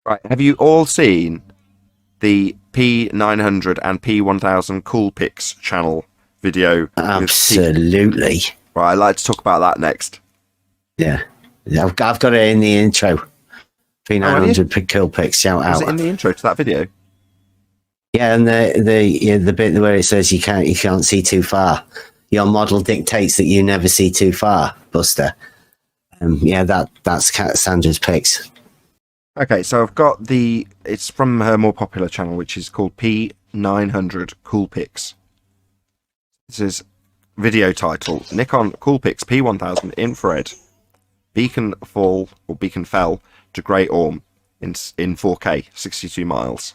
Right, have you all seen the P900 and P1000 Cool Pics channel video? Absolutely. Right, I'd like to talk about that next. Yeah, I've got it in the intro. P900 Cool Pics, shout out. Was it in the intro to that video? Yeah, and the bit where it says you can't see too far. Your model dictates that you never see too far, Buster. Yeah, that's Sandra's pics. Okay, so I've got it's from her more popular channel, which is called P900 Cool Pics. This is video title: Nikon Cool Pics P1000 infrared beacon fell to Great Orme in 4K 62 miles.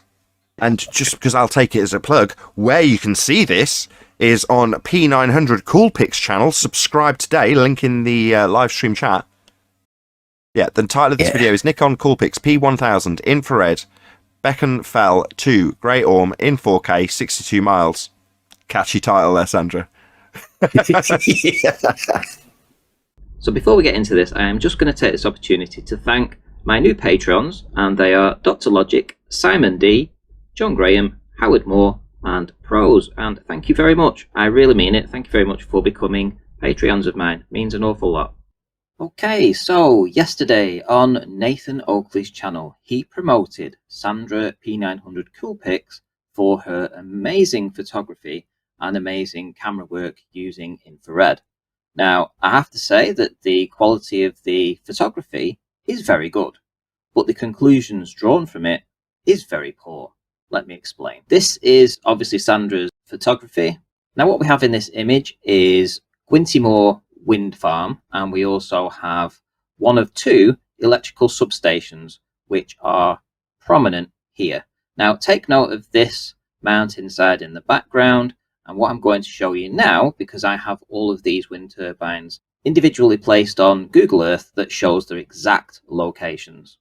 And just because I'll take it as a plug, where you can see this is on P900 Cool Pics channel. Subscribe today, link in the live stream chat. Yeah, the title of this video is Nikon Cool Pics P1000 infrared beacon fell to Great Orme in 4K 62 miles. Catchy title there, Sandra. So before we get into this, I am just going to take this opportunity to thank my new patrons, and they are Dr. Logic, Simon D, John Graham, Howard Moore, and Pros. And thank you very much. I really mean it. Thank you very much for becoming Patreons of mine. It means an awful lot. Okay, so yesterday on Nathan Oakleys' channel, he promoted Sandra P900 Cool Pics for her amazing photography and amazing camera work using infrared. Now, I have to say that the quality of the photography is very good, but the conclusions drawn from it is very poor. Let me explain. This is obviously Sandra's photography. Now, what we have in this image is Gwintimore wind farm, and we also have one of two electrical substations which are prominent here. Now, take note of this mountainside in the background, and what I'm going to show you now, because I have all of these wind turbines individually placed on Google Earth that shows their exact locations.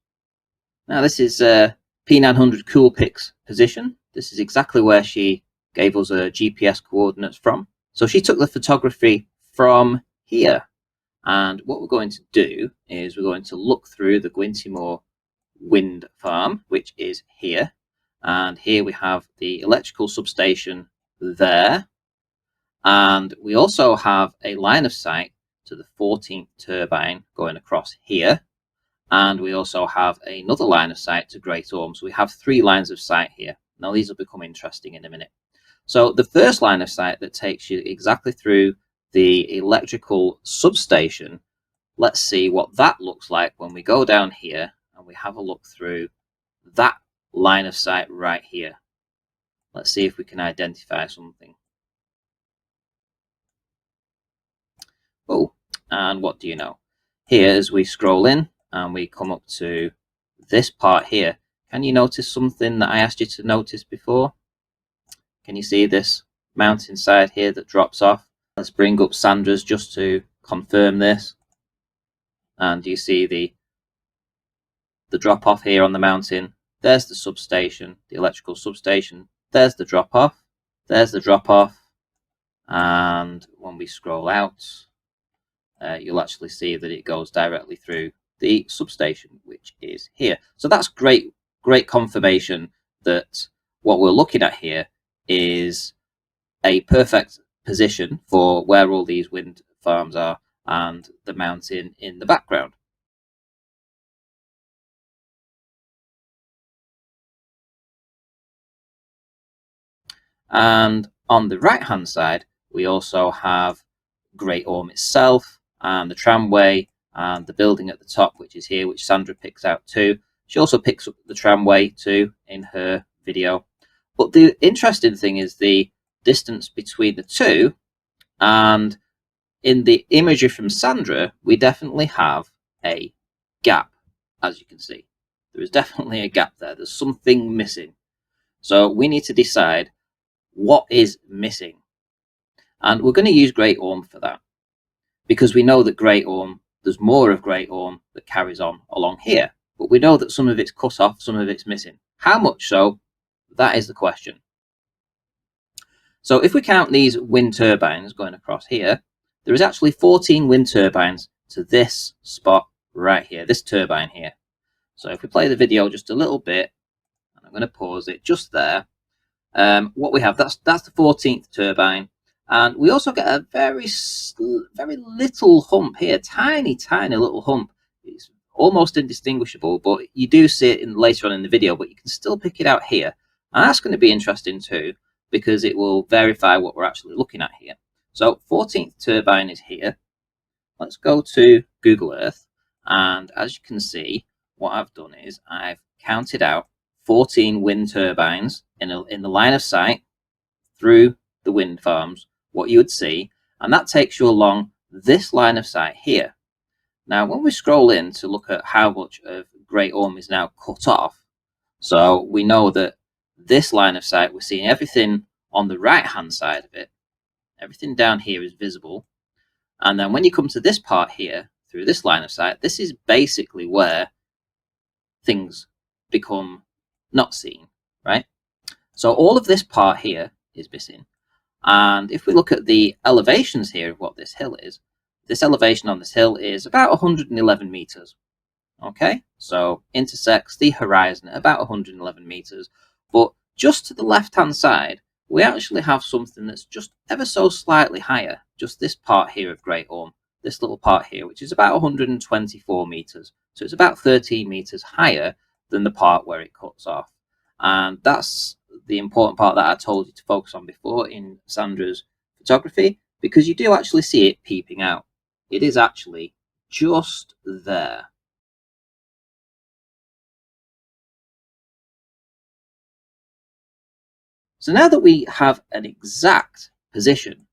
Now, this is P900 Cool Pics position. This is exactly where she gave us her GPS coordinates from. So she took the photography from here, and what we're going to do is we're going to look through the Gwintimore wind farm, which is here, and here we have the electrical substation there, and we also have a line of sight to the 14th turbine going across here, and we also have another line of sight to Great Orme. So we have three lines of sight here. Now these will become interesting in a minute. So the first line of sight that takes you exactly through the electrical substation, let's see what that looks like when we go down here and we have a look through that line of sight right here. Let's see if we can identify something. Oh, and what do you know? Here, as we scroll in and we come up to this part here, can you notice something that I asked you to notice before? Can you see this mountainside here that drops off? Let's bring up Sandra's just to confirm this. And you see the drop off here on the mountain. There's the substation, the electrical substation. There's the drop off. There's the drop off. And when we scroll out, you'll actually see that it goes directly through the substation, which is here. So that's great confirmation that what we're looking at here is a perfect position for where all these wind farms are and the mountain in the background. And on the right hand side, we also have Great Orme itself and the tramway and the building at the top, which is here, which Sandra picks out too. She also picks up the tramway too in her video. But the interesting thing is the distance between the two, and in the imagery from Sandra, we definitely have a gap. As you can see, there is definitely a gap there. There's something missing. So we need to decide what is missing. And we're going to use Great Orme for that, because we know that Great Orme, there's more of Great Orme that carries on along here. But we know that some of it's cut off, some of it's missing. How much so? That is the question. So if we count these wind turbines going across here, there is actually 14 wind turbines to this spot right here, this turbine here. So if we play the video just a little bit, and I'm going to pause it just there, what we have, that's the 14th turbine. And we also get a very little hump here, tiny little hump. It's almost indistinguishable, but you do see it later on in the video, but you can still pick it out here. And that's going to be interesting too, because it will verify what we're actually looking at here. So 14th turbine is here. Let's go to Google Earth, and as you can see, what I've done is I've counted out 14 wind turbines in the line of sight through the wind farms, what you would see, and that takes you along this line of sight here. Now, when we scroll in to look at how much of Great Orme is now cut off, so we know that this line of sight, we're seeing everything on the right-hand side of it. Everything down here is visible. And then when you come to this part here, through this line of sight, this is basically where things become not seen, right? So all of this part here is missing. And if we look at the elevations here of what this hill is, this elevation on this hill is about 111 meters. Okay, so intersects the horizon at about 111 meters. But just to the left-hand side, we actually have something that's just ever so slightly higher, just this part here of Great Orme, this little part here, which is about 124 meters. So it's about 13 meters higher than the part where it cuts off. And that's the important part that I told you to focus on before in Sandra's photography, because you do actually see it peeping out. It is actually just there. So now that we have an exact position,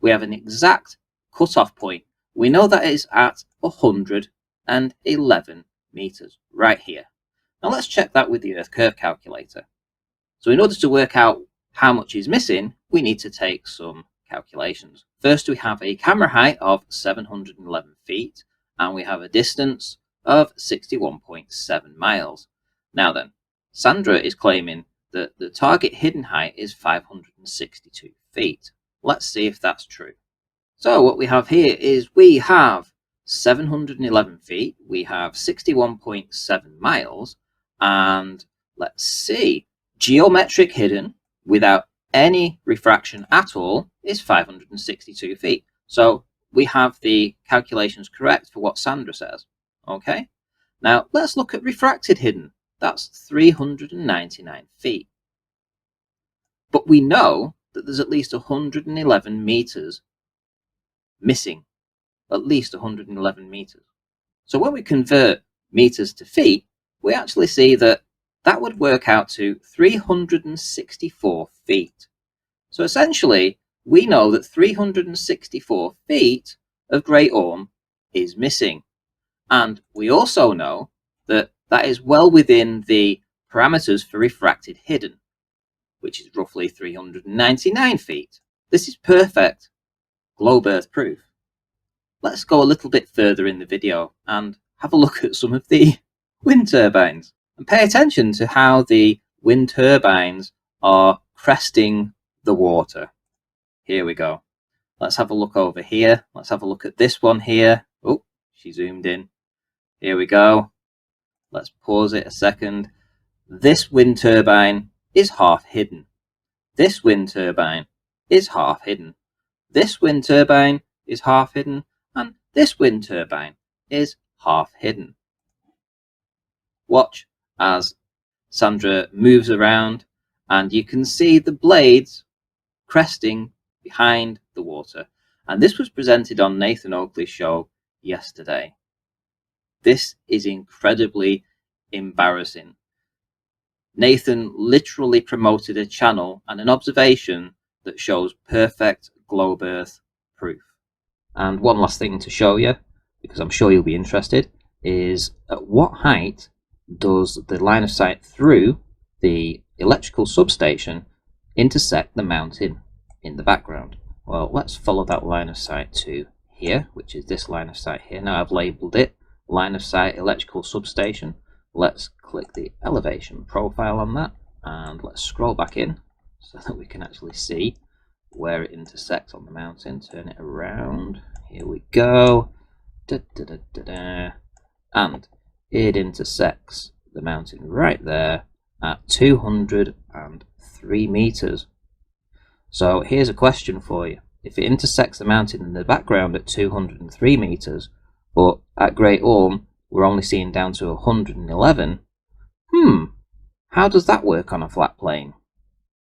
we have an exact cutoff point, we know that it is at 111 meters right here. Now let's check that with the Earth curve calculator. So in order to work out how much is missing, we need to take some calculations. First, we have a camera height of 711 feet, and we have a distance of 61.7 miles. Now then, Sandra is claiming that the target hidden height is 562 feet. Let's see if that's true. So what we have here is we have 711 feet, we have 61.7 miles, and let's see, geometric hidden without any refraction at all is 562 feet. So we have the calculations correct for what Sandra says. Okay, now let's look at refracted hidden. That's 399 feet. But we know that there's at least 111 meters missing. At least 111 meters. So when we convert meters to feet, we actually see that that would work out to 364 feet. So essentially, we know that 364 feet of Great Orme is missing. And we also know that that is well within the parameters for refracted hidden, which is roughly 399 feet. This is perfect globe Earth proof. Let's go a little bit further in the video and have a look at some of the wind turbines. And pay attention to how the wind turbines are cresting the water. Here we go. Let's have a look over here. Let's have a look at this one here. Oh, she zoomed in. Here we go. Let's pause it a second. This wind turbine is half hidden. This wind turbine is half hidden. This wind turbine is half hidden. And this wind turbine is half hidden. Watch as Sandra moves around and you can see the blades cresting behind the water. And this was presented on Nathan Oakleys' show yesterday. This is incredibly embarrassing. Nathan literally promoted a channel and an observation that shows perfect globe Earth proof. And one last thing to show you, because I'm sure you'll be interested, is at what height does the line of sight through the electrical substation intersect the mountain in the background? Well, let's follow that line of sight to here, which is this line of sight here. Now I've labeled it line of sight electrical substation. Let's click the elevation profile on that and let's scroll back in so that we can actually see where it intersects on the mountain. Turn it around. Here we go. And it intersects the mountain right there at 203 meters. So here's a question for you. If it intersects the mountain in the background at 203 meters, but at Great Orme we're only seeing down to 111, how does that work on a flat plane?